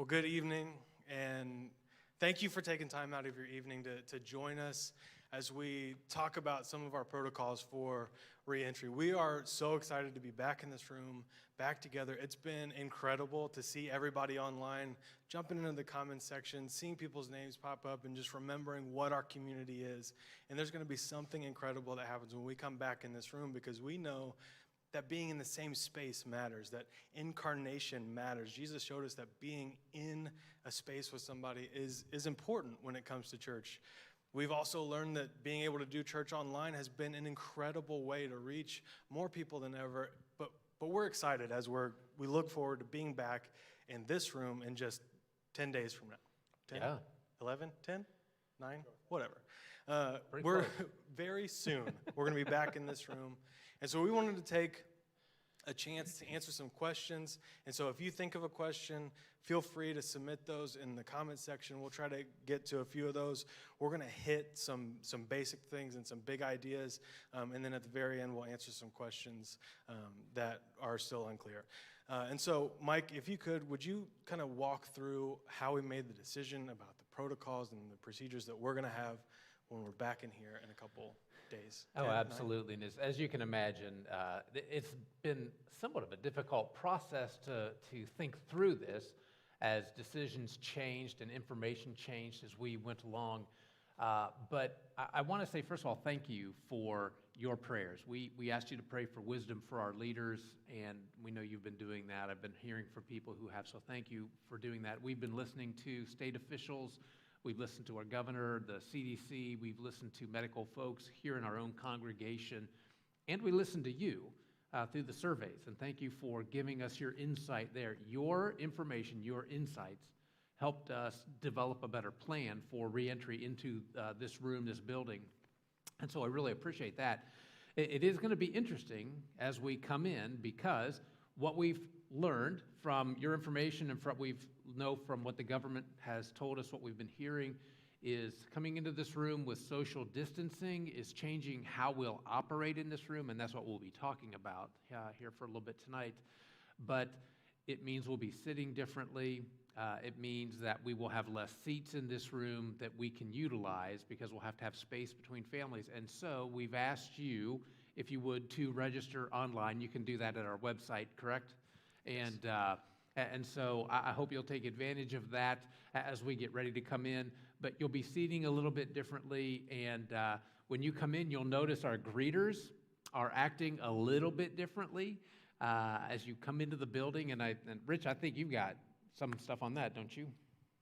Well, good evening, and thank you for taking time out of your evening to join us as we talk about some of our protocols for reentry. We are so excited to be back in this room, back together. It's been incredible to see everybody online jumping into the comments section, seeing people's names pop up, and just remembering what our community is. And there's going to be something incredible that happens when we come back in this room, because we know that being in the same space matters, that incarnation matters. Jesus showed us that being in a space with somebody is important when it comes to church. We've also learned that being able to do church online has been an incredible way to reach more people than ever. But we're excited as we look forward to being back in this room in just 10 days from now. 10? Yeah. 11? 10? 9? Whatever. Pretty We're close. very soon. We're going to be back in this room. And so we wanted to take a chance to answer some questions. And so if you think of a question, feel free to submit those in the comment section. We'll try to get to a few of those. We're going to hit some basic things and some big ideas. And then at the very end, we'll answer some questions that are still unclear. And so, Mike, if you could, would you kind of walk through how we made the decision about the protocols and the procedures that we're going to have when we're back in here in a couple days? Oh, 10, 9? absolutely. And as you can imagine, it's been somewhat of a difficult process to think through this as decisions changed and information changed as we went along. But I want to say, first of all, thank you for your prayers. We asked you to pray for wisdom for our leaders, and we know you've been doing that. I've been hearing from people who have, so thank you for doing that. We've been listening to state officials. We've listened to our governor, the CDC. We've listened to medical folks here in our own congregation. And we listened to you through the surveys. And thank you for giving us your insight there. Your information, your insights helped us develop a better plan for reentry into this room, this building. And so I really appreciate that. It is going to be interesting as we come in, because what we've learned from your information and from from what the government has told us, what we've been hearing, is coming into this room with social distancing is changing how we'll operate in this room, and that's what we'll be talking about here for a little bit tonight. But it means we'll be sitting differently. It means that we will have less seats in this room that we can utilize, because we'll have to have space between families. And so we've asked you, if you would, to register online. You can do that at our website, correct? And so I hope you'll take advantage of that as we get ready to come in. But you'll be seating a little bit differently. And when you come in, you'll notice our greeters are acting a little bit differently as you come into the building. And Rich, I think you've got some stuff on that, don't you?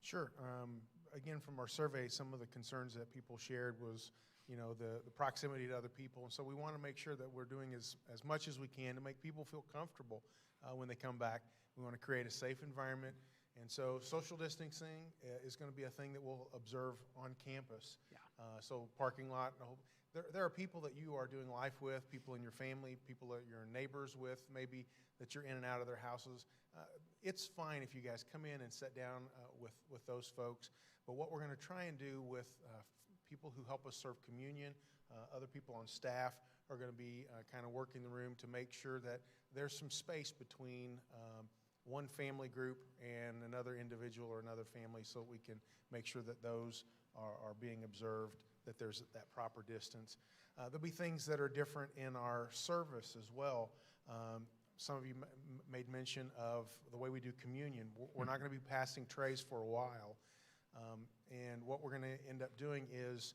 Sure. Again, from our survey, some of the concerns that people shared was, the proximity to other people. And so we want to make sure that we're doing as much as we can to make people feel comfortable when they come back. We want to create a safe environment. And so social distancing is going to be a thing that we'll observe on campus. Yeah. So parking lot, there are people that you are doing life with, people in your family, people that you're neighbors with, maybe that you're in and out of their houses. It's fine if you guys come in and sit down with those folks. But what we're going to try and do with people who help us serve communion, other people on staff are going to be kind of working the room to make sure that there's some space between one family group and another individual or another family, so we can make sure that those are being observed, that there's that proper distance. There'll be things that are different in our service as well. Some of you made mention of the way we do communion. We're not going to be passing trays for a while. And what we're going to end up doing is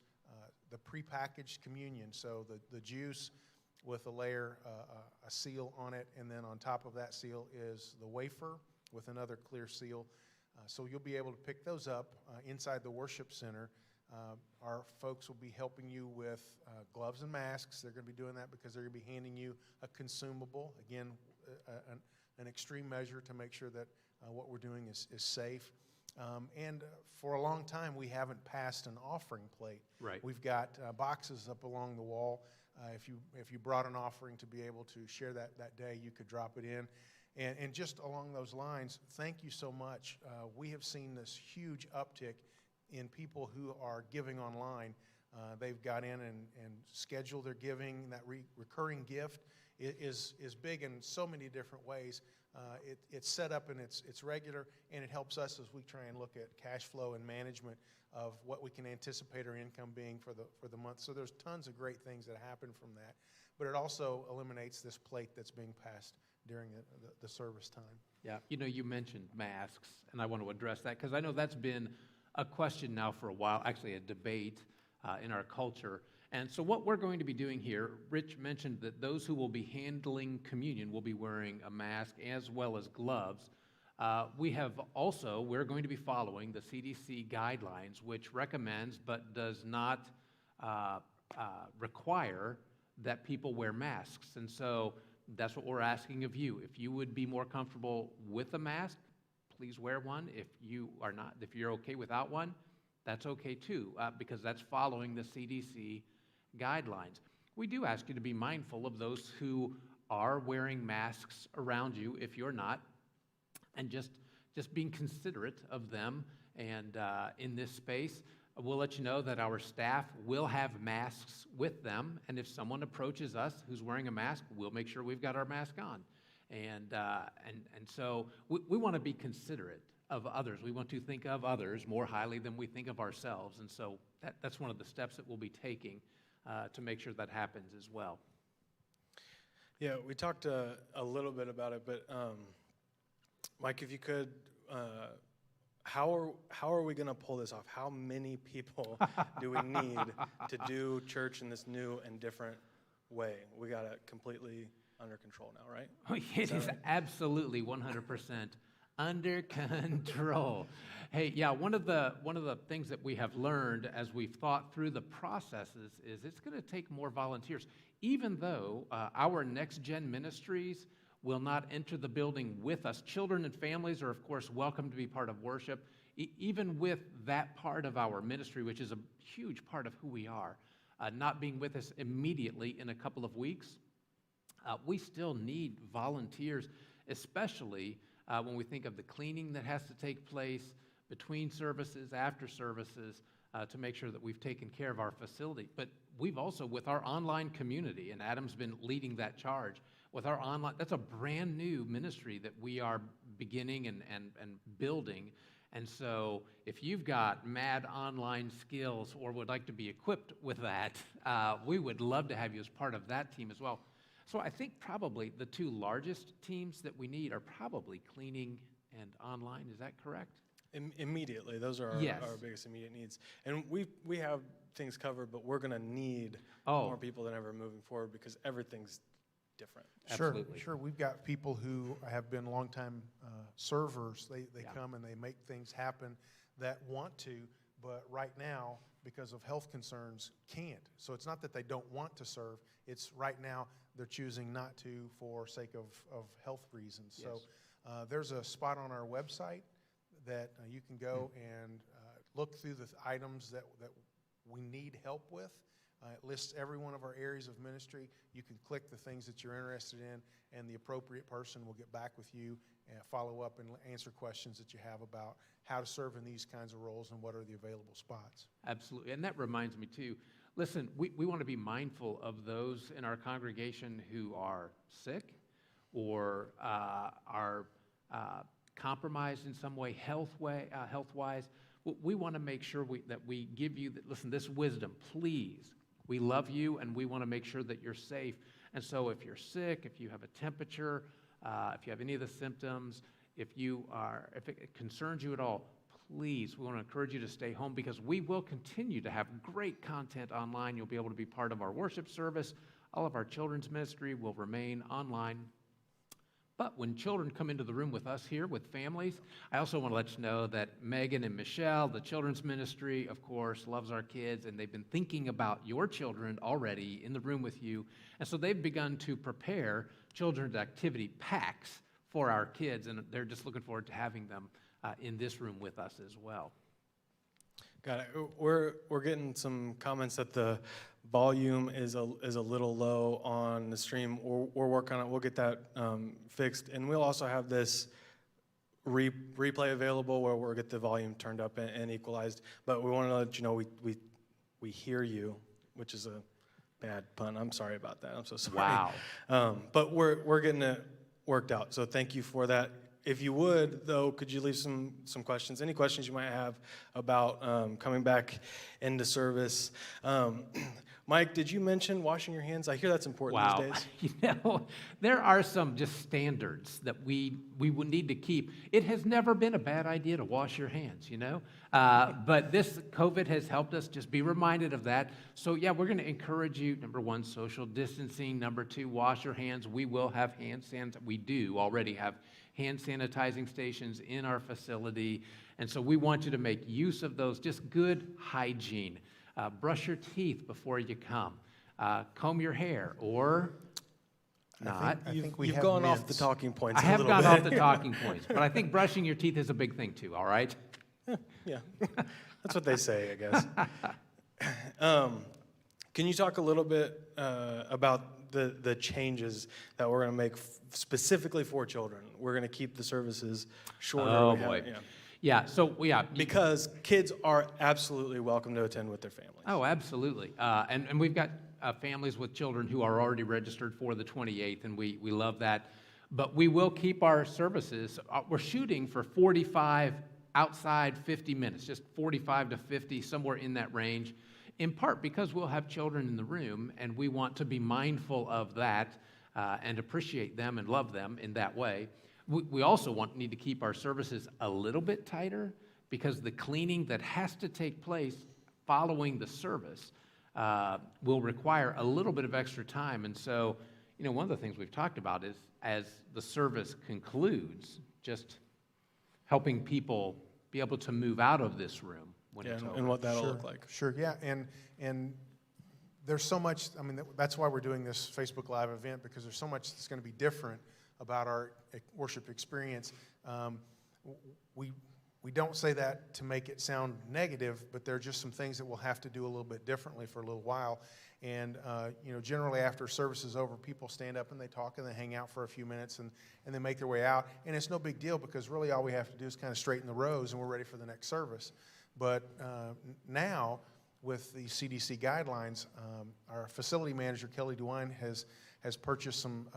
the prepackaged communion. So the juice with a layer, a seal on it, and then on top of that seal is the wafer with another clear seal. So you'll be able to pick those up inside the worship center. Our folks will be helping you with gloves and masks. They're going to be doing that because they're going to be handing you a consumable. Again, an extreme measure to make sure that what we're doing is safe. And for a long time, we haven't passed an offering plate. Right. We've got boxes up along the wall. If you brought an offering to be able to share that day, you could drop it in. And just along those lines, thank you so much. We have seen this huge uptick in people who are giving online. They've got in and scheduled their giving, that recurring gift, is big in so many different ways. It's set up and it's regular, and it helps us as we try and look at cash flow and management of what we can anticipate our income being for the month. So there's tons of great things that happen from that, but it also eliminates this plate that's being passed during the service time. Yeah, you mentioned masks, and I want to address that because I know that's been a question now for a while, actually a debate in our culture. And so what we're going to be doing here, Rich mentioned that those who will be handling communion will be wearing a mask as well as gloves. We're going to be following the CDC guidelines, which recommends but does not require that people wear masks. And so that's what we're asking of you. If you would be more comfortable with a mask, please wear one. If you're okay without one, that's okay too, because that's following the CDC guidelines. We do ask you to be mindful of those who are wearing masks around you if you're not, and just being considerate of them. And in this space, we'll let you know that our staff will have masks with them, and if someone approaches us who's wearing a mask, we'll make sure we've got our mask on. And so we want to be considerate of others. We want to think of others more highly than we think of ourselves, and so that's one of the steps that we'll be taking to make sure that happens as well. Yeah, we talked a little bit about it, but Mike, if you could, how are we going to pull this off? How many people do we need to do church in this new and different way? We got it completely under control now, right? It is absolutely 100% under control. Hey, yeah, one of the things that we have learned as we've thought through the processes is it's going to take more volunteers. Even though our Next Gen Ministries will not enter the building with us, children and families are, of course, welcome to be part of worship. Even with that part of our ministry, which is a huge part of who we are, not being with us immediately in a couple of weeks, we still need volunteers, especially when we think of the cleaning that has to take place between services, after services, to make sure that we've taken care of our facility. But we've also, with our online community, and Adam's been leading that charge, with our online, that's a brand new ministry that we are beginning and building. And so if you've got mad online skills or would like to be equipped with that, we would love to have you as part of that team as well. So I think probably the two largest teams that we need are probably cleaning and online. Is that correct? Immediately, those are our biggest immediate needs. And we have things covered, but we're going to need more people than ever moving forward because everything's different. Absolutely. Sure. We've got people who have been longtime servers. They come and they make things happen that want to, but right now, because of health concerns, can't. So it's not that they don't want to serve. It's right now they're choosing not to for sake of health reasons. Yes. So there's a spot on our website that you can go and look through the items that we need help with. It lists every one of our areas of ministry. You can click the things that you're interested in, and the appropriate person will get back with you and follow up and answer questions that you have about how to serve in these kinds of roles and what are the available spots. Absolutely. And that reminds me, too, listen, we want to be mindful of those in our congregation who are sick or are compromised in some way health-wise. We want to make sure that we give you, this wisdom, please. We love you, and we want to make sure that you're safe. And so if you're sick, if you have a temperature, if you have any of the symptoms, if it concerns you at all, please, we want to encourage you to stay home because we will continue to have great content online. You'll be able to be part of our worship service. All of our children's ministry will remain online. But when children come into the room with us here, with families, I also want to let you know that Megan and Michelle, the children's ministry, of course, loves our kids, and they've been thinking about your children already in the room with you. And so they've begun to prepare children's activity packs for our kids, and they're just looking forward to having them in this room with us as well. Got it. We're getting some comments that the volume is a little low on the stream. We're working on it. We'll get that fixed, and we'll also have this replay available where we'll get the volume turned up and equalized. But we want to let you know we hear you, which is a Bad pun. I'm sorry about that. I'm so sorry. Wow. But we're getting it worked out. So thank you for that. If you would, though, could you leave some questions? Any questions you might have about coming back into service? Mike, did you mention washing your hands? I hear that's important Wow. these days. You know, there are some just standards that we would need to keep. It has never been a bad idea to wash your hands, you know? But this COVID has helped us just be reminded of that. So, yeah, we're going to encourage you, number one, social distancing. Number two, wash your hands. We will have hand sanitizer. We do already have hand sanitizing stations in our facility. And so we want you to make use of those, just good hygiene. Brush your teeth before you come. Comb your hair, or not. I think we You've have gone off the mints. talking points I a have little gone bit. off the talking points, but I think brushing your teeth is a big thing too, all right? Yeah, that's what they say, I guess. Can you talk a little bit about the changes that we're going to make specifically for children? We're going to keep the services shorter. Oh, We have- boy. yeah. Yeah, so, yeah. Because kids are absolutely welcome to attend with their families. Oh, absolutely. And we've got families with children who are already registered for the 28th, and we love that. But we will keep our services. We're shooting for 45 outside 50 minutes, just 45 to 50, somewhere in that range, in part because we'll have children in the room, and we want to be mindful of that and appreciate them and love them in that way. We also need to keep our services a little bit tighter because the cleaning that has to take place following the service will require a little bit of extra time. And so, you know, one of the things we've talked about is as the service concludes, just helping people be able to move out of this room when Yeah, it's over. and what that'll Sure, look like. Sure, yeah, and there's so much, I mean, that's why we're doing this Facebook Live event, because there's so much that's going to be different about our worship experience. We don't say that to make it sound negative, but there are just some things that we'll have to do a little bit differently for a little while. And, you know, generally after service is over, people stand up and they talk and they hang out for a few minutes and they make their way out. And it's no big deal because really all we have to do is kind of straighten the rows and we're ready for the next service. But now, with the CDC guidelines, our facility manager, Kelly DeWine, has purchased some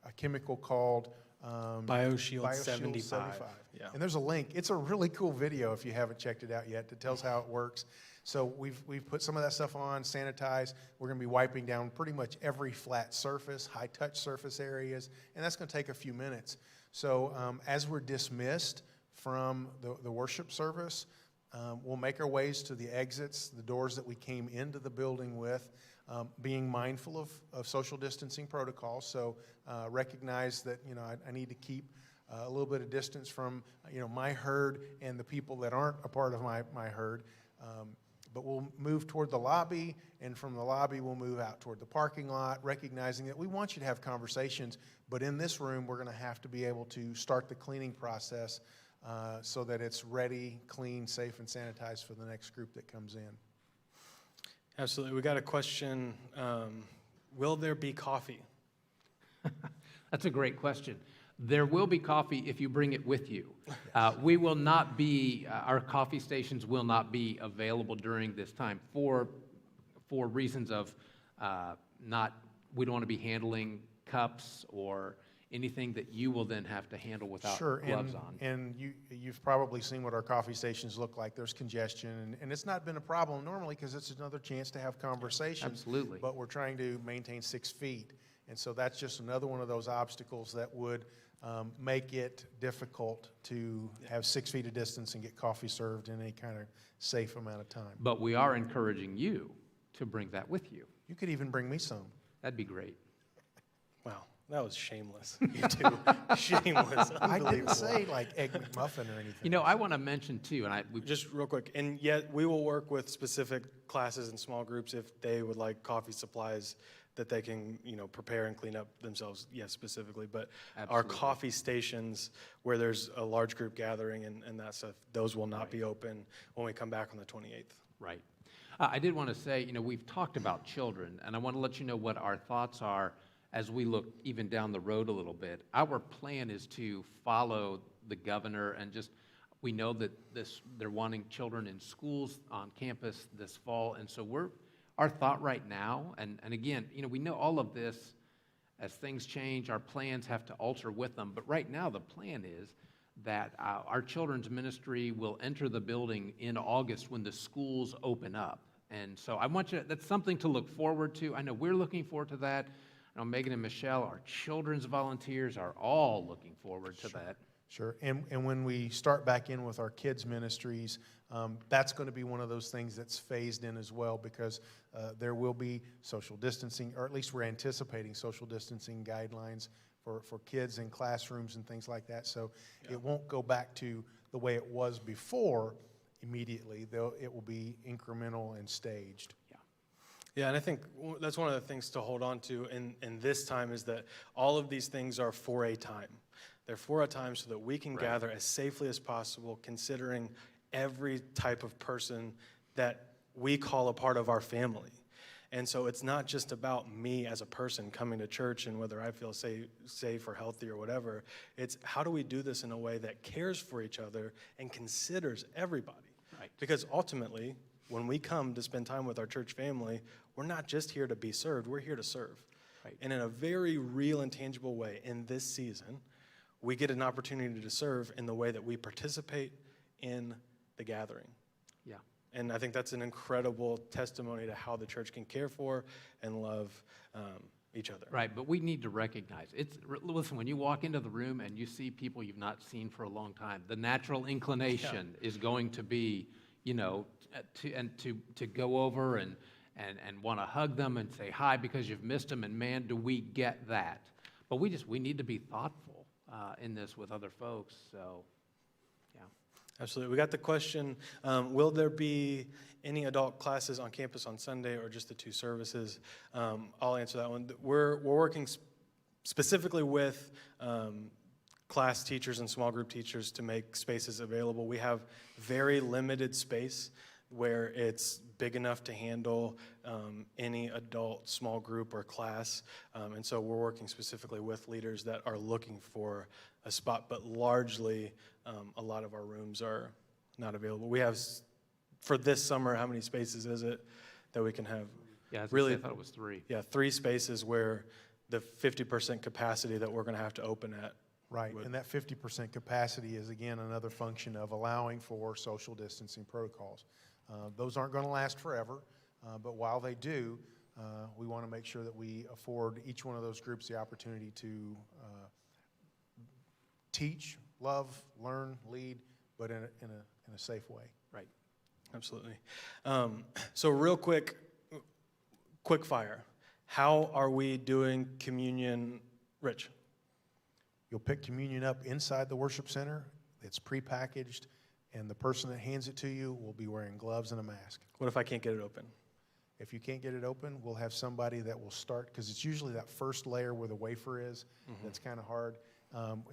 a chemical called BioShield 75. Yeah. And there's a link. It's a really cool video if you haven't checked it out yet that tells how it works. So we've put some of that stuff on, sanitized. We're going to be wiping down pretty much every flat surface, high-touch surface areas, and that's going to take a few minutes. So as we're dismissed from the worship service, we'll make our ways to the exits, the doors that we came into the building with, being mindful of social distancing protocols. So recognize that, you know, I need to keep a little bit of distance from, you know, my herd and the people that aren't a part of my herd. But we'll move toward the lobby, and from the lobby we'll move out toward the parking lot, recognizing that we want you to have conversations, but in this room we're going to have to be able to start the cleaning process so that it's ready, clean, safe, and sanitized for the next group that comes in. Absolutely. We got a question. Will there be coffee? That's a great question. There will be coffee if you bring it with you. We will not be, our coffee stations will not be available during this time for reasons of we don't want to be handling cups or anything that you will then have to handle without gloves on. And you've probably seen what our coffee stations look like. There's congestion, and it's not been a problem normally because it's another chance to have conversations. Absolutely. But we're trying to maintain 6 feet, and so that's just another one of those obstacles that would make it difficult to have 6 feet of distance and get coffee served in any kind of safe amount of time. But we are encouraging you to bring that with you. You could even bring me some. That'd be great. Wow, that was shameless. You two, shameless. I didn't Unbelievable. say like Egg McMuffin or anything. You know, I want to mention too, and Just real quick, and yet we will work with specific classes and small groups if they would like coffee supplies that they can, you know, prepare and clean up themselves, yes, specifically. But our Absolutely. coffee stations where there's a large group gathering and that stuff, those will not be open when we come back on the 28th. Right. I did want to say, you know, we've talked about children, and I want to let you know what our thoughts are as we look even down the road a little bit. Our plan is to follow the governor and just, we know that they're wanting children in schools on campus this fall, and so Our thought right now, and again, we know all of this, as things change, our plans have to alter with them. But right now, the plan is that our children's ministry will enter the building in August when the schools open up. And so I want you, that's something to look forward to. I know we're looking forward to that. I know Megan and Michelle, our children's volunteers, are all looking forward to that. Sure. And when we start back in with our kids' ministries, that's going to be one of those things that's phased in as well, because there will be social distancing, or at least we're anticipating social distancing guidelines for kids in classrooms and things like that. So it won't go back to the way it was before immediately, though it will be incremental and staged. Yeah, and I think that's one of the things to hold on to in this time, is that all of these things are for a time. They're for a time so that we can gather as safely as possible, considering every type of person that we call a part of our family. And so it's not just about me as a person coming to church and whether I feel safe or healthy or whatever. It's how do we do this in a way that cares for each other and considers everybody? Right. Because ultimately, when we come to spend time with our church family, we're not just here to be served, we're here to serve. Right. And in a very real and tangible way, in this season, we get an opportunity to serve in the way that we participate in the gathering. Yeah. And I think that's an incredible testimony to how the church can care for and love each other. Right, but we need to recognize, listen, when you walk into the room and you see people you've not seen for a long time, the natural inclination is going to be, to go over and want to hug them and say hi because you've missed them, and man, do we get that. But we need to be thoughtful in this with other folks, so, yeah. Absolutely. We got the question, will there be any adult classes on campus on Sunday or just the 2 services? I'll answer that one. We're working specifically with class teachers and small group teachers to make spaces available. We have very limited space where it's big enough to handle any adult small group or class. And so we're working specifically with leaders that are looking for a spot, but largely a lot of our rooms are not available. We have, for this summer, how many spaces is it that we can have? Yeah, I thought it was 3. Yeah, 3 spaces where the 50% capacity that we're going to have to open at. Right, and that 50% capacity is, again, another function of allowing for social distancing protocols. Those aren't going to last forever, but while they do, we want to make sure that we afford each one of those groups the opportunity to teach, love, learn, lead, but in a safe way. Right. Absolutely. So real quick fire. How are we doing communion, Rich? You'll pick communion up inside the worship center. It's prepackaged, and the person that hands it to you will be wearing gloves and a mask. What if I can't get it open? If you can't get it open, we'll have somebody that will start, because it's usually that first layer where the wafer is that's kind of hard.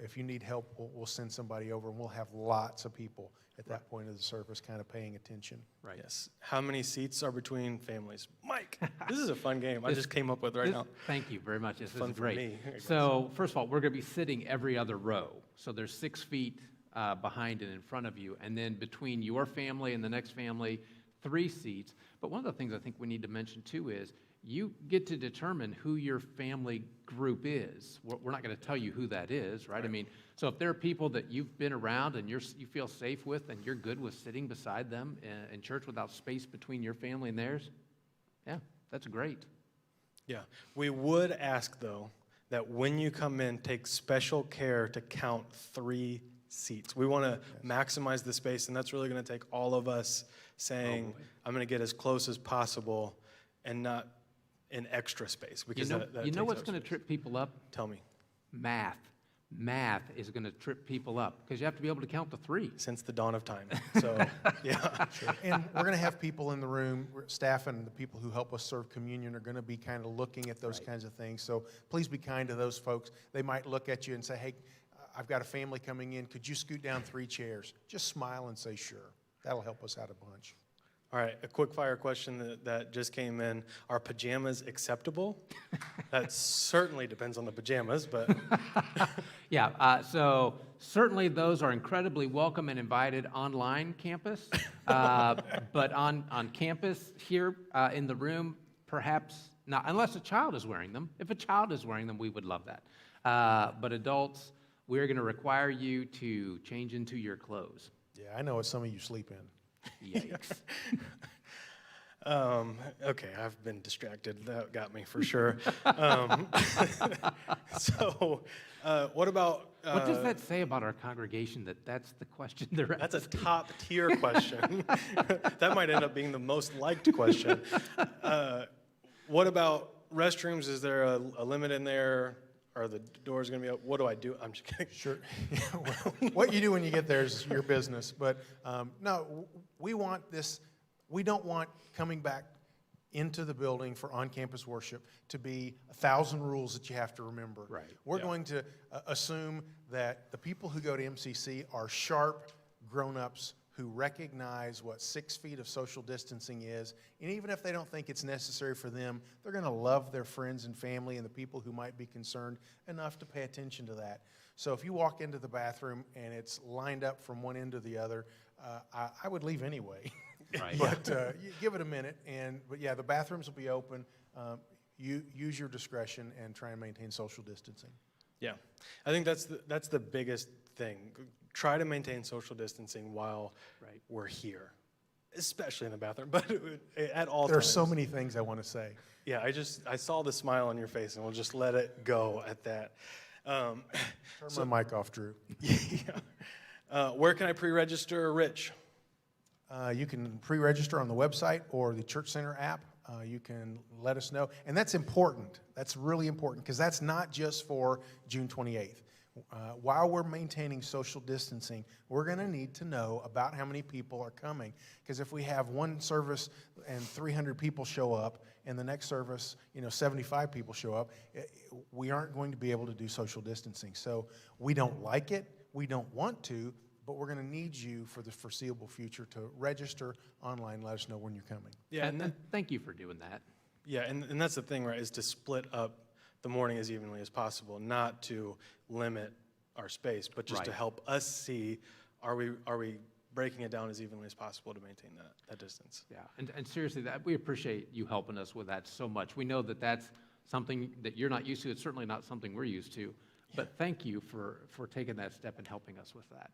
If you need help, we'll send somebody over, and we'll have lots of people at that point of the service kind of paying attention. Right. Yes. How many seats are between families? Mike, this is a fun game I just came up with now. Thank you very much. This Fun is for great. me, I guess. So first of all, we're going to be sitting every other row. So there's 6 feet behind and in front of you. And then between your family and the next family, 3 seats. But one of the things I think we need to mention too is you get to determine who your family group is. We're not going to tell you who that is, right? I mean, so if there are people that you've been around and you feel safe with and you're good with sitting beside them in church without space between your family and theirs, yeah, that's great. Yeah. We would ask, though, that when you come in, take special care to count 3 seats. We want to maximize the space, and that's really going to take all of us saying, I'm going to get as close as possible and not in extra space. Because You know what's going to trip people up? Tell me. Math. Math is going to trip people up because you have to be able to count to 3. Since the dawn of time. So, yeah. Sure. And we're going to have people in the room, staff and the people who help us serve communion are going to be kind of looking at those kinds of things. So please be kind to those folks. They might look at you and say, hey, I've got a family coming in. Could you scoot down 3 chairs? Just smile and say, sure. That'll help us out a bunch. All right, a quick fire question that just came in. Are pajamas acceptable? That certainly depends on the pajamas, but Yeah, so certainly those are incredibly welcome and invited online campus. But on campus here in the room, perhaps not, unless a child is wearing them. If a child is wearing them, we would love that. But adults, we're going to require you to change into your clothes. Yeah, I know what some of you sleep in. Yikes. okay, I've been distracted. That got me for sure. So, what about? What does that say about our congregation that that's the question they're That's a asking? top tier question. That might end up being the most liked question. What about restrooms? Is there a limit in there? Are the doors going to be up? What do I do? I'm just kidding. Sure. Well, what you do when you get there is your business. But no, we want this. We don't want coming back into the building for on-campus worship to be 1,000 rules that you have to remember. Right. We're Yeah. going to assume that the people who go to MCC are sharp grown-ups who recognize what 6 feet of social distancing is, and even if they don't think it's necessary for them, they're going to love their friends and family and the people who might be concerned enough to pay attention to that. So if you walk into the bathroom and it's lined up from one end to the other, I would leave anyway. Right. But you give it a minute, but yeah, the bathrooms will be open. You use your discretion and try and maintain social distancing. Yeah, I think that's the biggest thing. Try to maintain social distancing while Right. we're here, especially in the bathroom, but at all There are times. so many things I want to say. Yeah, I saw the smile on your face, and we'll just let it go at that. Turn my mic off, Drew. Yeah. Where can I pre-register, Rich? You can pre-register on the website or the Church Center app. You can let us know. And that's important. That's really important because that's not just for June 28th. While we're maintaining social distancing, we're going to need to know about how many people are coming. Because if we have one service and 300 people show up, and the next service, 75 people show up, we aren't going to be able to do social distancing. So we don't like it, we don't want to, but we're going to need you for the foreseeable future to register online. Let us know when you're coming. Yeah, And thank you for doing that. yeah, and that's the thing, right? Is to split up the morning as evenly as possible, not to limit our space, but just to Right. help us see are we breaking it down as evenly as possible to maintain that distance. Yeah, and seriously, we appreciate you helping us with that so much. We know that that's something that you're not used to. It's certainly not something we're used to. But thank you for taking that step and helping us with that.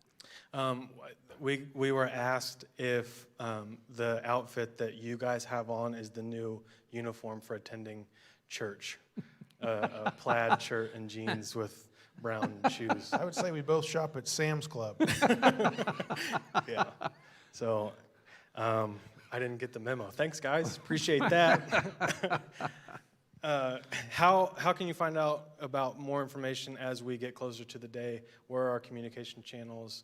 We were asked if the outfit that you guys have on is the new uniform for attending church, a plaid shirt and jeans with brown shoes. I would say we both shop at Sam's Club. Yeah. So I didn't get the memo. Thanks, guys. Appreciate that. How can you find out about more information as we get closer to the day? Where are our communication channels?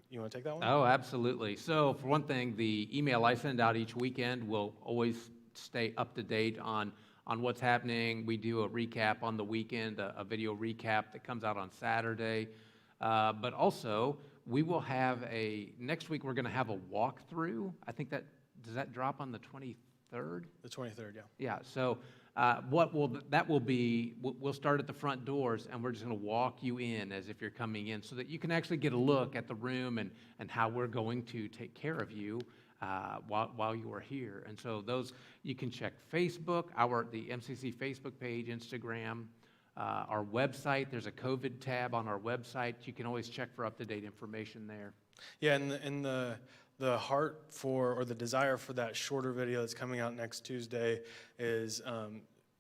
You want to take that one? Oh, absolutely. So for one thing, the email I send out each weekend will always stay up to date on what's happening. We do a recap on the weekend, a video recap that comes out on Saturday. But also, we will have next week we're going to have a walkthrough. I think does that drop on the 23rd? The 23rd, yeah. Yeah, so we'll start at the front doors, and we're just going to walk you in as if you're coming in so that you can actually get a look at the room and how we're going to take care of you while you are here. And so you can check Facebook, the MCC Facebook page, Instagram, our website. There's a COVID tab on our website. You can always check for up-to-date information there. Yeah, and the heart for, or the desire for that shorter video that's coming out next Tuesday is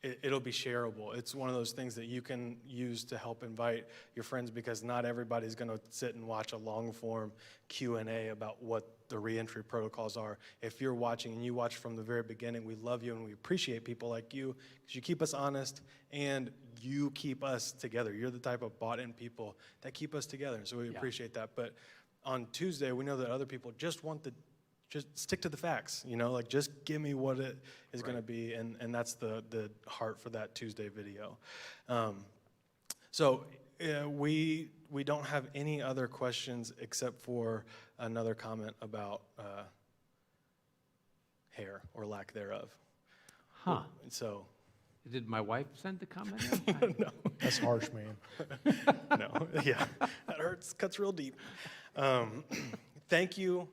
it'll be shareable. It's one of those things that you can use to help invite your friends because not everybody's going to sit and watch a long-form Q&A about what the reentry protocols are. If you're watching and you watch from the very beginning, we love you and we appreciate people like you because you keep us honest and you keep us together. You're the type of bought-in people that keep us together, so we appreciate that. But on Tuesday, we know that other people just stick to the facts, like just give me what it is going to be, and that's the heart for that Tuesday video. So we don't have any other questions except for another comment about hair or lack thereof. Huh. And so, Did my wife send the comment in? no, That's harsh, man. no, yeah, that hurts, cuts real deep. Thank you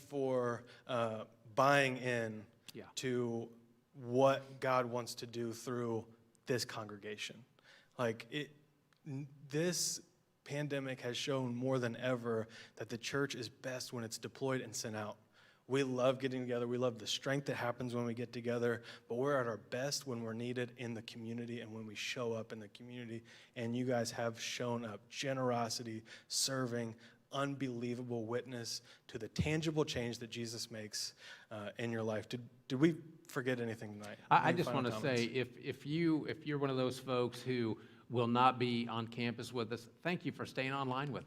for buying in Yeah. to what God wants to do through this congregation. This pandemic has shown more than ever that the church is best when it's deployed and sent out. We love getting together. We love the strength that happens when we get together, but we're at our best when we're needed in the community and when we show up in the community. And you guys have shown up. Generosity, serving, unbelievable witness to the tangible change that Jesus makes in your life. Did we forget anything tonight? I Any just final want to comments? say, if you're one of those folks who will not be on campus with us, thank you for staying online with us.